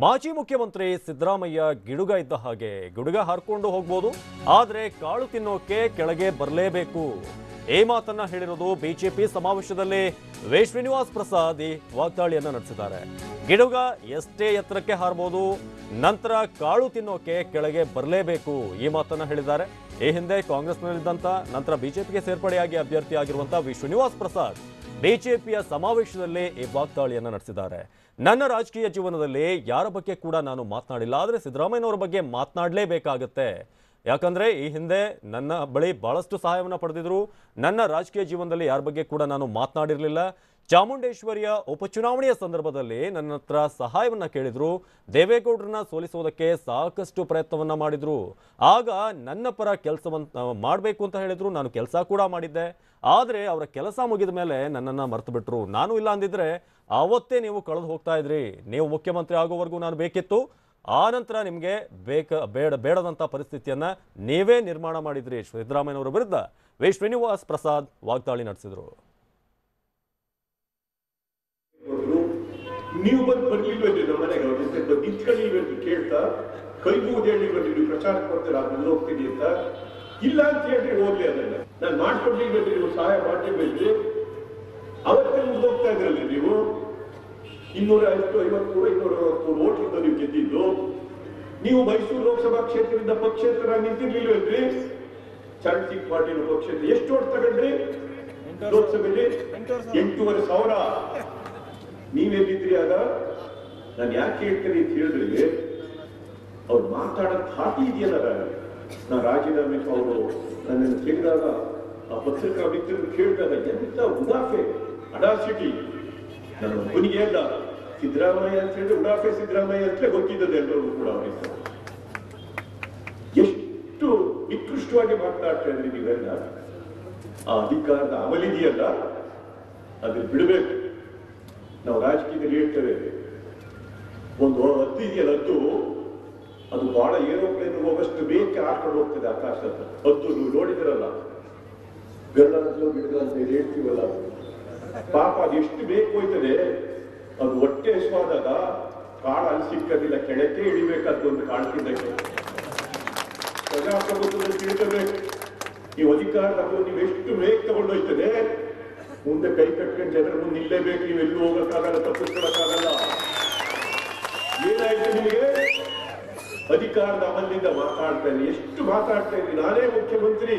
ಮಾಜಿ ಮುಖ್ಯಮಂತ್ರಿ ಸಿದ್ದರಾಮಯ್ಯ ಗಿಡುಗ ಇದ್ದ ಹಾಗೆ ಗುಡುಗ ಹಾರ್ಕೊಂಡು ಹೋಗ್ಬೋದು, ಆದ್ರೆ ಕಾಳು ತಿನ್ನೋಕೆ ಕೆಳಗೆ ಬರಲೇಬೇಕು. ಈ ಮಾತನ್ನ ಹೇಳಿರೋದು ಬಿಜೆಪಿ ಸಮಾವೇಶದಲ್ಲಿ ಶ್ರೀನಿವಾಸ್ ಪ್ರಸಾದ್ ವಾಗ್ದಾಳಿಯನ್ನ ನಡೆಸಿದ್ದಾರೆ. ಗಿಡುಗ ಎಷ್ಟೇ ಎತ್ತರಕ್ಕೆ ಹಾರಬಹುದು, ನಂತರ ಕಾಳು ತಿನ್ನೋಕೆ ಕೆಳಗೆ ಬರಲೇಬೇಕು ಈ ಮಾತನ್ನ ಹೇಳಿದ್ದಾರೆ. ಈ ಹಿಂದೆ ಕಾಂಗ್ರೆಸ್ನಲ್ಲಿದ್ದಂತ ನಂತರ ಬಿಜೆಪಿಗೆ ಸೇರ್ಪಡೆಯಾಗಿ ಅಭ್ಯರ್ಥಿಯಾಗಿರುವಂತಹ ಶ್ರೀನಿವಾಸ್ ಪ್ರಸಾದ್ ಬಿಜೆಪಿಯ ಸಮಾವೇಶದಲ್ಲಿ ಈ ವಾಗ್ದಾಳಿಯನ್ನ ನಡೆಸಿದ್ದಾರೆ. ನನ್ನ ರಾಜಕೀಯ ಜೀವನದಲ್ಲಿ ಯಾರ ಬಗ್ಗೆ ಕೂಡ ನಾನು ಮಾತನಾಡಿಲ್ಲ, ಆದರೆ ಸಿದ್ದರಾಮಯ್ಯನವರ ಬಗ್ಗೆ ಮಾತನಾಡಲೇಬೇಕಾಗತ್ತೆ. ಯಾಕಂದ್ರೆ ಈ ಹಿಂದೆ ನನ್ನ ಬಳಿ ಬಹಳಷ್ಟು ಸಹಾಯವನ್ನು ಪಡೆದಿದ್ರು. ನನ್ನ ರಾಜಕೀಯ ಜೀವನದಲ್ಲಿ ಯಾರ ಬಗ್ಗೆ ಕೂಡ ನಾನು ಮಾತನಾಡಿರಲಿಲ್ಲ. ಚಾಮುಂಡೇಶ್ವರಿಯ ಉಪಚುನಾವಣೆಯ ಸಂದರ್ಭದಲ್ಲಿ ನನ್ನ ಹತ್ರ ಸಹಾಯವನ್ನ ಕೇಳಿದ್ರು. ದೇವೇಗೌಡರನ್ನ ಸೋಲಿಸೋದಕ್ಕೆ ಸಾಕಷ್ಟು ಪ್ರಯತ್ನವನ್ನ ಮಾಡಿದ್ರು. ಆಗ ನನ್ನ ಪರ ಕೆಲಸವನ್ನ ಮಾಡಬೇಕು ಅಂತ ಹೇಳಿದ್ರು. ನಾನು ಕೆಲಸ ಕೂಡ ಮಾಡಿದ್ದೆ. ಆದರೆ ಅವರ ಕೆಲಸ ಮುಗಿದ ಮೇಲೆ ನನ್ನನ್ನು ಮರೆತು ಬಿಟ್ರು. ನಾನು ಇಲ್ಲ ಅಂದಿದ್ರೆ ಆವತ್ತೇ ನೀವು ಕಳೆದು ಹೋಗ್ತಾ ಇದ್ರಿ. ನೀವು ಮುಖ್ಯಮಂತ್ರಿ ಆಗೋವರೆಗೂ ನಾನು ಬೇಕಿತ್ತು. ಆ ನಂತರ ನಿಮಗೆ ಬೇಡದಂಥ ಪರಿಸ್ಥಿತಿಯನ್ನ ನೀವೇ ನಿರ್ಮಾಣ ಮಾಡಿದ್ರಿ. ಸಿದ್ದರಾಮಯ್ಯನವರ ವಿರುದ್ಧ ಶ್ರೀನಿವಾಸ್ ಪ್ರಸಾದ್ ವಾಗ್ದಾಳಿ ನಡೆಸಿದ್ರು. ನೀವು ಬರ್ಲಿಲ್ವೇನ್ರಿ ನಮ್ಮ ಮನೆಗೆ ಅವ್ರ ಜೊತೆ ನಿಂತ್ಕೊಳ್ಳಿ ಕೇಳ್ತಾ ಕೈ ಮುಗಿದು ಹೇಳಿಲ್ವೇನ್ರಿ ನೀವು ಪ್ರಚಾರಕ್ಕೆ ಬರ್ತೀರ ಅದನ್ನ ಹೋಗ್ತೀನಿ ಅಂತ? ಇಲ್ಲ ಅಂತ ಹೇಳ್ರಿ ಹೋಗ್ಲಿ, ಅದನ್ನ ನಾನು ಮಾಡ್ಕೊಂಡಿಲ್ವೇನ್ರಿ, ನೀವು ಸಹಾಯ ಮಾಡ್ಲಿಲ್ವೇನ್ರಿ? ಅವತ್ತೇ ಮುಗ್ದೋಗ್ತಾ ಇದ್ರಲ್ಲಿ ನೀವು 253 ಓಟ್ಲಿಂದ ನೀವು ಗೆದ್ದಿದ್ದು. ನೀವು ಮೈಸೂರು ಲೋಕಸಭಾ ಕ್ಷೇತ್ರದಿಂದ ಪಕ್ಷೇತರ ನಿಂತಿರ್ಲಿಲ್ವೇನ್ರಿ? ಚಾರಿಟಿಕ್ ಪಾರ್ಟಿನ ಪಕ್ಷದಿಂದ ಎಷ್ಟು ಓಟ್ ತಗೊಂಡ್ರಿ ಲೋಕಸಭೆಯಲ್ಲಿ? 8,500. ನೀವೆಲ್ಲಿದ್ರಿ ಆಗ? ನಾನು ಯಾಕೆ ಹೇಳ್ತೀನಿ ಅಂತ ಹೇಳಿದ್ರೆ, ಅವ್ರು ಮಾತಾಡೋ ಧಾಟಿ ಇದೆಯಲ್ಲ, ನಾನು ರಾಜೀನಾಮೆ ಅವರು ನನ್ನನ್ನು ಕೇಳಿದಾಗ ಆ ಪತ್ರಿಕಾ ಮಿತ್ರರು ಕೇಳಿದಾಗ ಎಂತ ಉಡಾಫೆ, ಅಡಾಸಿಟಿ. ನಾನು ಒಬ್ಬನಿಗೆ ಅಲ್ಲ, ಸಿದ್ದರಾಮಯ್ಯ ಅಂತ ಹೇಳಿದ್ರೆ ಉಡಾಫೆ ಸಿದ್ದರಾಮಯ್ಯ ಅಂತಲೇ ಗೊತ್ತಿದ್ದದೆ ಎಲ್ಲರಿಗೂ ಕೂಡ. ಅವರಿಗೆ ಎಷ್ಟು ನಿಕೃಷ್ಟವಾಗಿ ಮಾತನಾಡ್ತಾ ಇದ್ರಿ ನೀವೆಲ್ಲ. ಆ ಅಧಿಕಾರದ ಅಮಲಿದೆಯಲ್ಲ, ಅದನ್ನ ಬಿಡಬೇಕು. ನಾವು ರಾಜಕೀಯದಲ್ಲಿ ಹೇಳ್ತೇವೆ, ಒಂದು ಹದ್ದು ಇದೆಯಲ್ಲ, ಅದು ಬಹಳ ಏರೋಪ್ಲೇನ್ ಹೋಗಷ್ಟು ಬೇಗ ಹಾಕೊಂಡು ಹೋಗ್ತದೆ ಆಕಾಶದ ಹದ್ದು. ನೀವು ನೋಡಿದಿರಲ್ಲ, ಬೆರಳಂತಲೂ ಬಿಡದಂತ ಹೇಳ್ತೀವಲ್ಲ, ಪಾಪ ಅದು ಎಷ್ಟು ಬೇಕು ಹೋಯ್ತದೆ. ಅದು ಹೊಟ್ಟೆ ಹಸುವಾದಾಗ ಕಾಳು ಅಲ್ಲಿ ಸಿಕ್ಕದಿಲ್ಲ, ಕೆಳಕ್ಕೆ ಇಳಿಬೇಕಾದ ಒಂದು ಕಾಳು ತಿನ್ನಕ್ಕೆ. ಪ್ರಜಾಪ್ರಭುತ್ವದಲ್ಲಿ ತಿಳ್ಕೋಬೇಕು, ಈ ಅಧಿಕಾರ ನೀವು ಎಷ್ಟು ಬೇಗ ತಗೊಂಡೋಯ್ತದೆ. ಮುಂದೆ ಕೈ ಕಟ್ಕೊಂಡು ಜನರ ಮುಂದೆ ನಿಲ್ಲೇಬೇಕು. ನೀವು ಎಲ್ಲೂ ಹೋಗಕ್ಕಾಗಲ್ಲ, ತಪ್ಪಿಸ್ಕೊಳಕ್ಕಾಗಲ್ಲ. ಏನಾಯ್ತು ನಿಮಗೆ? ಅಧಿಕಾರದ ಅಮಲಿಂದ ಮಾತಾಡ್ತಾ ಇದ್ದೀನಿ, ಎಷ್ಟು ಮಾತಾಡ್ತಾ ಇದ್ದೀನಿ. ನಾನೇ ಮುಖ್ಯಮಂತ್ರಿ,